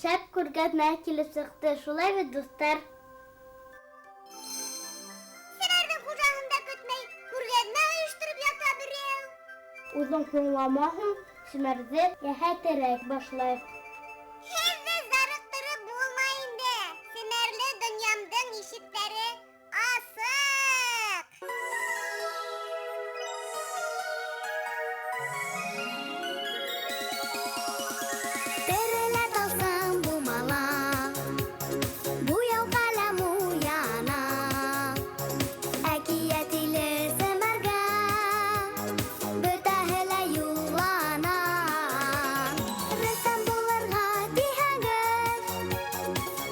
шәп күргәнмә килеп сықты. Шулай бит, дуслар? Сенәрнең хужаһында көтмәй, күргәнмә оештырып ята берәү. Үзең һуңламаһың, СЕМӘРҙе йәһәтерәк башлайыҡ. Һеҙҙе зарыҡтырып булмай инде. СЕМӘРле донъямдың ишектәре асыҡ. Терелә талсам булмала, буяу ҡәләм уяна. Әкиәт иле СЕМӘРгә бөтәһе лә юллана. Рәссам булырға тиһәгеҙ,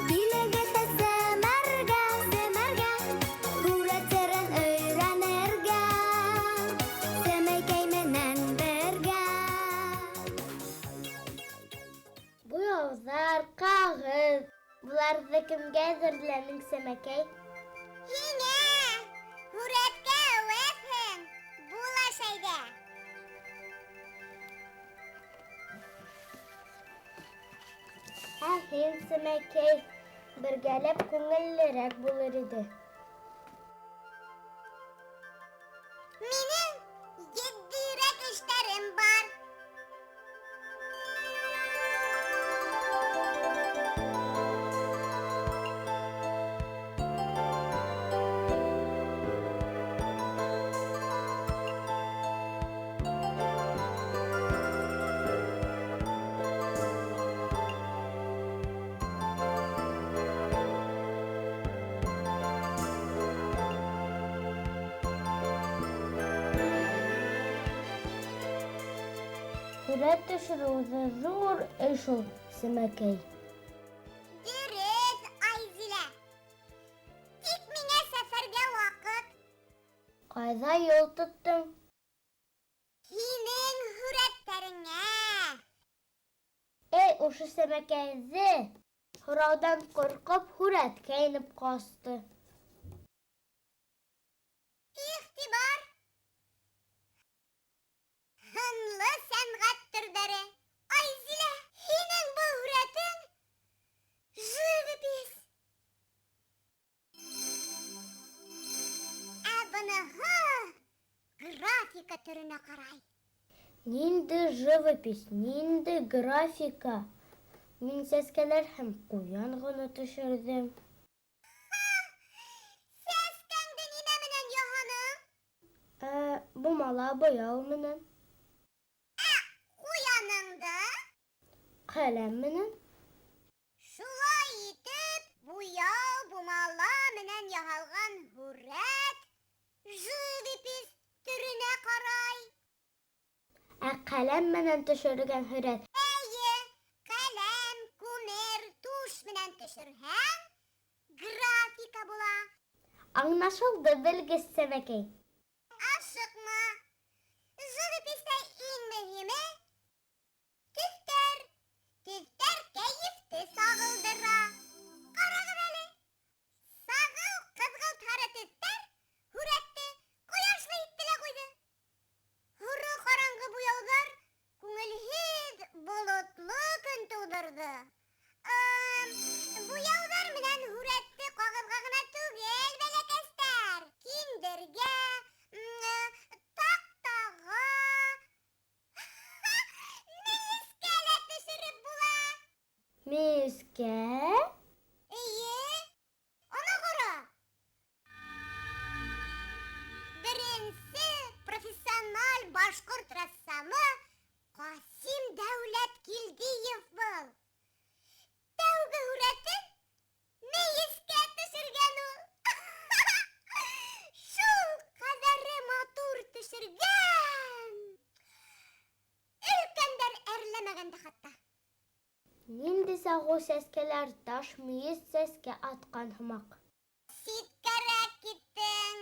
килегеҙ СЕМӘРгә, һүрәт серен өйрәнергә, Сәмәкәй менән бергә. Буяуҙар, ҡағыҙ. Буларҙы кемгә әҙерләнең, Сәмәкәй? Һиңә һүрәткә әүәҫһең. Була шәйҙә. Ә һин, Сәмәкәй, бергәләп күңеллерәк булыр иде. Минең етдирәк эштәрем бар. Һүрәт төшөрөү зур эш ул, Сәмәкәй. Дөрөҫ, Айзилә. Тик миңә сәфәргә ваҡыт. Ҡайҙа юл тоттоң? Һинең һүрәттәреңә. Эй, ушы Сәмәкәйҙе һорауҙан ҡурҡып һүрәткә инеп ҡасты. Иғтибар. Һынлы сәнғәт төрҙәре. Айзилә, һинең был һүрәтең живопись. Ә быныһы графика төрөнә ҡарай. Нинде живопись, нинде графика. Мин сәскәләр һәм ҡуян ғына төшөрҙөм. Сәскәңде нимә менән яһаның? Бумала буяу менән, Ҡуяныңды? ҡәләм менән. Шулай итеп, буяу бумала менән яһалған һүрәт живопись төрөнә ҡарай. Ә ҡәләм менән төшөргән һүрәт Эйе, ҡәләм, күмер, туш менән төшөрһәң, графика була. аңлашылды, белгес, Сәмәкәй. Ашыҡма. Живопистә иң мөһиме төҫтәр. Төҫтәр кәйефте сағылдыра. Ҡарағыҙ әле. Сағыл, ҡыҙғылт һары төҫтәр һүрәтте ҡояшлы итте лә ҡуйҙы. Һоро ҡараңғы буяуҙар күңелһеҙ, болотло көн тыуҙырҙы. Буяуҙар менән һүрәтте ҡағыҙға ғына түгел, бәләкәстәр, киндергә, таҡтаға, мейескә лә төшөрөп була. Мейескә? Эйе, ана ҡара. Беренсе профессиональ башҡорт рәссамы Ҡасим Дәүләткилдиев был. Тәүге һүрәтен мейескә төшөргән ул. Шул ҡәҙәре матур төшөргән. Өлкәндәр әрләмәгән дә хатта. Нинди сағыу сәскәләр таш мейес сәскә атҡан һымаҡ. Ситкәрәк киттең.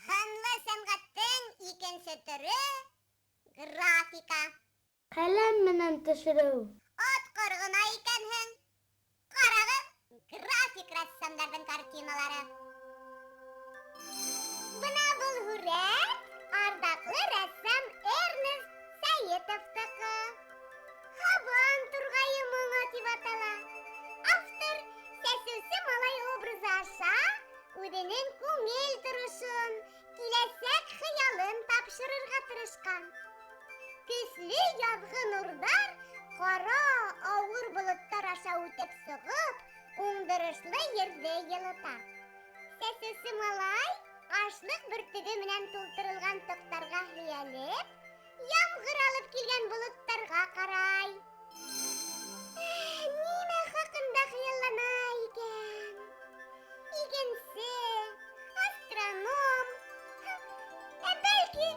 Һынлы сәнғәттең икенсе төрө графика. Ҡәләм менән төшөрөү. Атҡыр ғына икәнһең. Ҡарағыҙ, график рәссамдарҙың картиналары. Бына был һүрәт ардаҡлы рәссам Эрнест Сәйетовтыҡы. Һабан турғайы моңо тип атала. Яҙғы нурдар ҡара ауыр болоттар аша үтеп сығып, уңдырышлы ерҙе йылыта. Сәсесе малай ашлыҡ бөртөгө менән тултырылған тоҡтарға һөйәлеп, ямғыр алып килгән болоттарға ҡарай. Нимә хаҡында хыяллана икән? Игенсе, астроном, бәлки,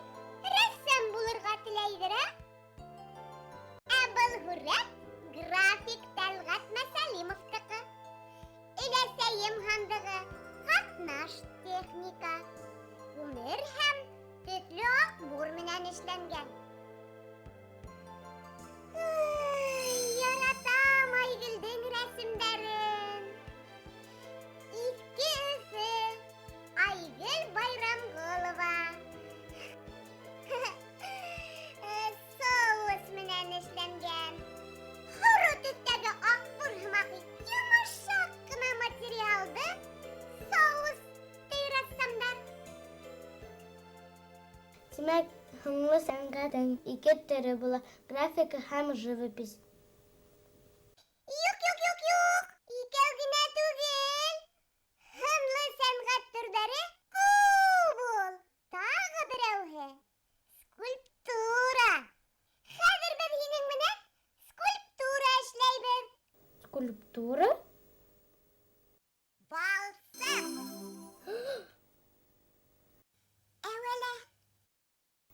рәссам булырға теләйҙер, был һүрәт график Тәлғәт Мәсәлимовтыҡы. Өләсәйем һандығы ҡатнаш техника. Күмер һәм төҫлө аҡбур менән эшләнгән. Яратам Айгөлдөң рәсемдәрен. Иҫке Өфө, Айгөл Байрамғолова. Соус менән эшләнгән. Һоро төҫтәге аҡбур һымаҡ йомошаҡ ҡына материалды соус рәссамдар. Тимәк, һуңлы сәнғәттең ике төрө була: графика һәм живопись. Юк. Икәү генә түгел. Һынлы сәнғәт төрҙәре күп ул. Тағы берәүһе скульптура. Хәҙер беҙ һинең менән скульптура эшләйбеҙ. Скульптура? Балсыҡ. Әүәлә.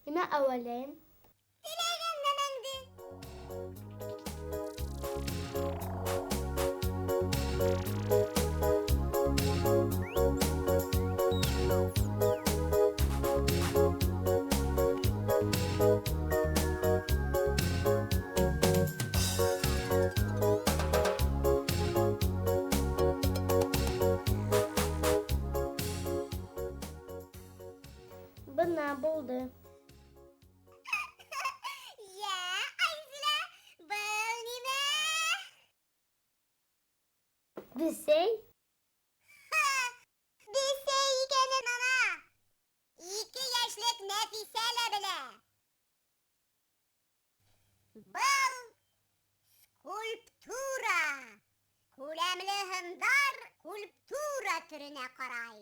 Нимә әүәләйем? Теләгән нәмәңде. Бына булды. Йә, Айзилә, был нимә? Бесәй? Бесәй икәнен ана. 2 йәшлек Нәфисә лә белә. Был скульптура. Күләмле һындар скульптура төрөнә ҡарай.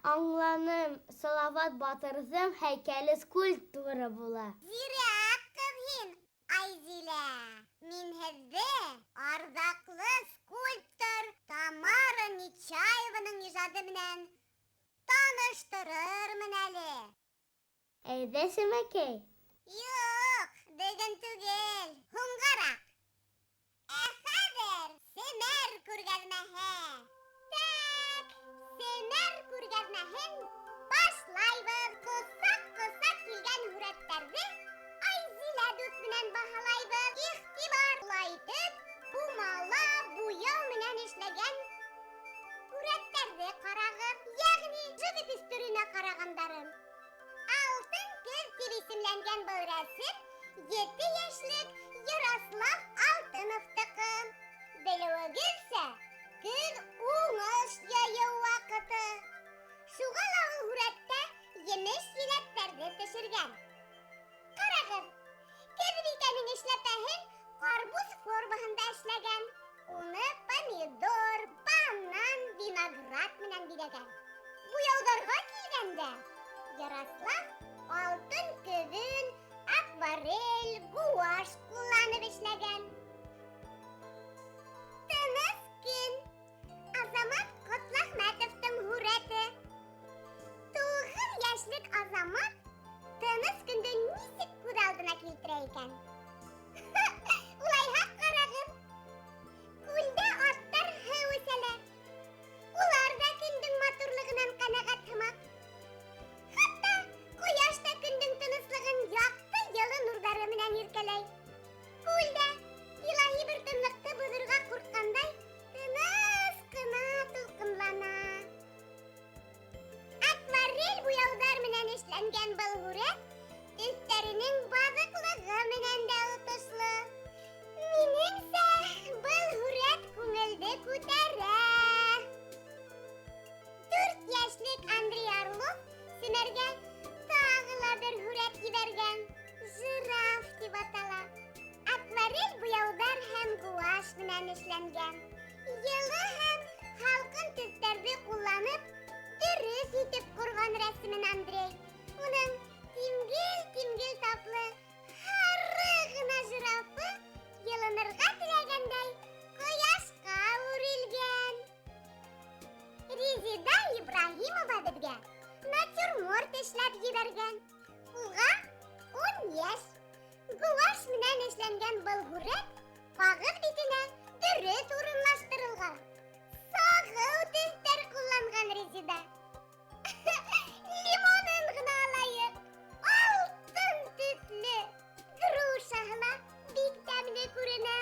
Аңланым. Салават Батырҙың һәйкәле скульптура була. Зирәк ҡыҙ һин, Айзилә. Мин һеҙҙе арҙаҡлы скульптор Тамыра Нечаеваның ижады менән таныштырырмын әле. Әйҙә, Сәмәкәй. Юҡ, бөгөн түгел, һуңғараҡ. Хәҙер СЕМӘР күргәҙмәһе. Так, СЕМӘР күргәҙмәһен башлайбыҙ. Ҡосаҡ килгән һүрәттәрҙе Айзилә дуҫ менән баһалайбыҙ. Иғтибарлы итеп, бумала буяу менән эшләгән һүрәттәрҙе ҡарағыҙ. Йәғни живопись төрөнә ҡарағандарым. Алтын көҙ тип исемләнгән был рәсем 7 йәшлек Ярослав Алтыновтыҡы. Белеүегеҙсә, көҙ уңыш йыйыу ваҡыты. Шуға ла ул һүрәттә емеш-еләктәрҙе төшөргән. Ҡарағыҙ, көҙ бикәнең эшләпәһен ҡарбуз формаһында эшләгән. Уны помидор, банан, виноград менән биҙәгән. Буяуҙарға килгәндә, Ярослав алтын көҙөн акварель, гуаш ҡулланып эшләгән. Тыныс көн. Азамат Ҡотлахмәтовтың һүрәте. 9 йәшлек Азамат тыныс көндө нисек күҙ алдына килтерә икән? Улайһа ҡарағыҙ. Күлдә аттар һыу эсәләр. Улар да көндөң матурлығынан ҡәнәғәт һымаҡ. Хатта ҡояш та көндөң тыныслығын яҡты йылы нурҙары менән иркәләй. Күлдә илаһи бер тынлыҡты боҙорға ҡурҡҡандай тыныс ҡына тулҡынлана. Акварель буяуҙар менән эшләнгән был һүрәт төҫтәренең баҙыҡлығы менән дә отошло. Минеңсә, был һүрәт күңелде күтәрә. 4 йәшлек Андрей Орлов СЕМӘРгә тағы ла бер һүрәт ебәргән. Жираф тип атала. Акварель буяудар һәм гуаш менән эшләнгән. Йылы һәм халкын төстәрҙе ҡулланып, дөрөҫ итеп ҡорған рәсемен Андрей. Уның тимгел таплы, һары ғына жирафы йылынырға теләгәндәй ҡояшҡа үрелгән. Резида Ибраһимова беҙгә натюрморт эшләп ебәргән. Уға 10 йәш. Гуаш менән эшләнгән был һүрәт ҡағыҙ битенә дөрөҫ урынлаштырылған. Сағыу төҫтәр ҡулланған Резида. Лимонын ғына алайыҡ. Алтын төҫлө. Грушаһы ла бик тәмле күренә.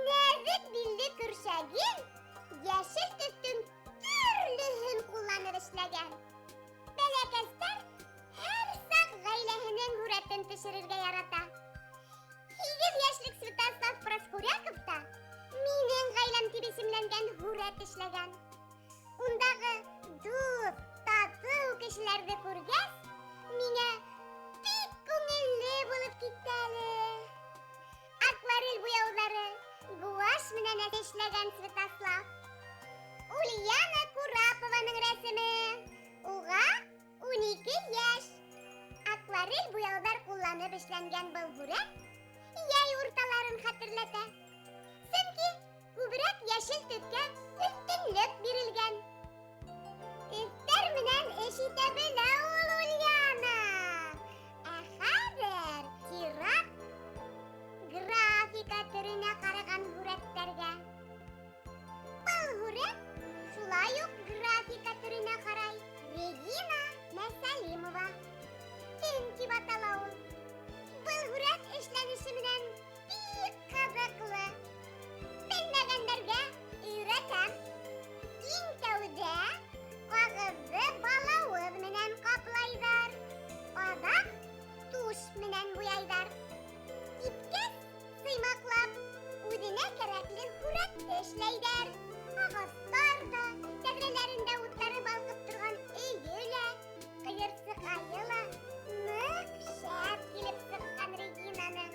Нәҙек билле көршәген йәшел төҫтөң төрлөһөн ҡулланып эшләгән. Бәләкәстәр һәр саҡ ғаиләһенең һүрәтен төшөрөргә ярата. 8 йәшлек Святослав Проскуряков та минең ғаиләм тип исемләнгән һүрәт эшләгән. Ундағы дуҫ, татыу кешеләрҙе күргәс, миңә бик күңелле булып китте әле. Акварель буяуҙары гуаш менән эшләгән Святослав. Ульяна Курапованың рәсеме. Уға 12 йәш. Акварель буяуҙар ҡулланып эшләнгән был һүрәт йәй урталарын хәтерләтә. Сөнки күберәк йәшел төҫкә өҫтөнлөк бирелгән. Төҫтәр менән эш итә белә ул Ульяна. Ә хәҙер тират графика төрөнә ҡараған һүрәттәргә. Был һүрәт шулай уҡ графика төрөнә ҡарай. Регина Мәсәлимова. Төн тип атала ул. Был һүрәт эшләнеше менән бик ҡыҙыҡлы. Белмәгәндәргә өйрәтәм. Иң тәүҙә ҡағыҙҙы балауыҙ менән ҡаплайҙар. Аҙаҡ туш менән буяйҙар. Кипкәс, сыймаҡлап, үҙенә кәрәкле һүрәтте эшләйҙәр. Ағастар да, тәҙрәләрендә уттары балҡып торған өйө лә, ҡыйырсыҡ айы ла ныҡ шәп килеп сыҡҡан Регинаның.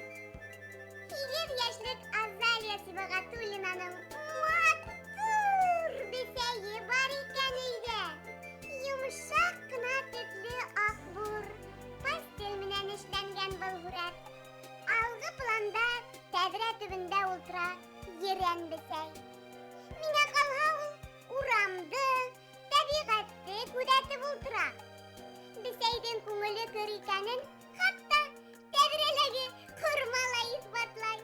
8 йәшлек Азалия Сибағатуллинаның матур бесәйе бар икән өйҙә. Йомшаҡ ҡына төҫлө аҡбур, пастель менән эшләнгән был һүрәт. Алғы планда тәҙрә төбөндә ултыра ерән бесәй. Миңә ҡалһа ул урамды, тәбиғәтте күҙәтеп ултыра. Бесәйҙең күңеле көр икәнен хатта тәҙрәләге ҡорма ла иҫбатлай.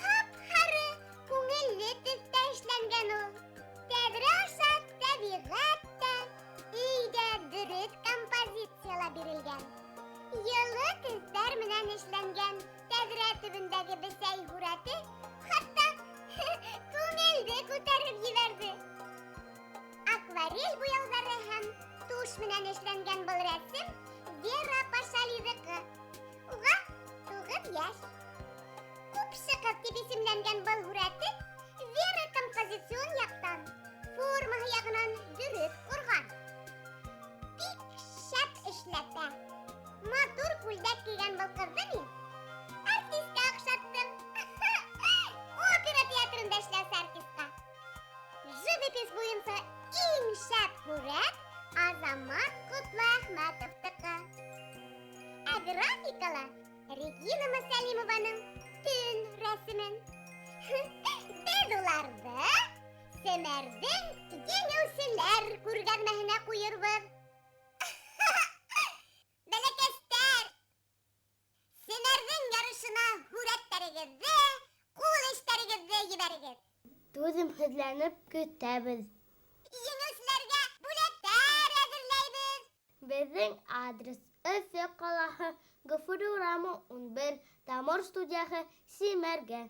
Һап-һары күңелле төҫтә эшләнгән ул. Тәҙрә аша тәбиғәт тә, өйҙә дөрөҫ композицияла бирелгән. Йылы төҫтәр менән эшләнгән тәҙрә төбөндәге бесәй һүрәте хатта күңелде күтәреп ебәрҙе. Акварель буяуҙары һәм туш менән эшләнгән был рәсем Вера Пашалиҙыҡы. Уға 9 йәш. Күпшеҡыҙ тип исемләнгән был һүрәте Вера композицион яҡтан, формаһы яғынан дөрөҫ ҡорған. Бик шәп эшләтә. Матур күлдәк кейгән был ҡыҙҙы мин артистка оҡшаттым. Опера театрында эшләүсе артистка. Живопись буйынса иң шәп һүрәт Азамат Ҡотло Әхмәтовтыҡы. Ә графикала Регина Мәсәлимованың төн рәсемен. Беҙ уларҙы СЕМӘРҙең еңеүселәр күргәҙмәһенә ҡуйырбыҙ. Бәләкәстәр, СЕМӘРҙең ярышына һүрәттәрегеҙҙе, ҡул эштәрегеҙҙе ебәрегеҙ. Түҙемһеҙләнеп көтәбеҙ. Еңеүселәргә бүләктәр әҙерләйбеҙ. Беҙҙең адрес Өфө ҡалаһы, Ғафури урамы 11, Тамыр студияһы, СЕМӘРгә.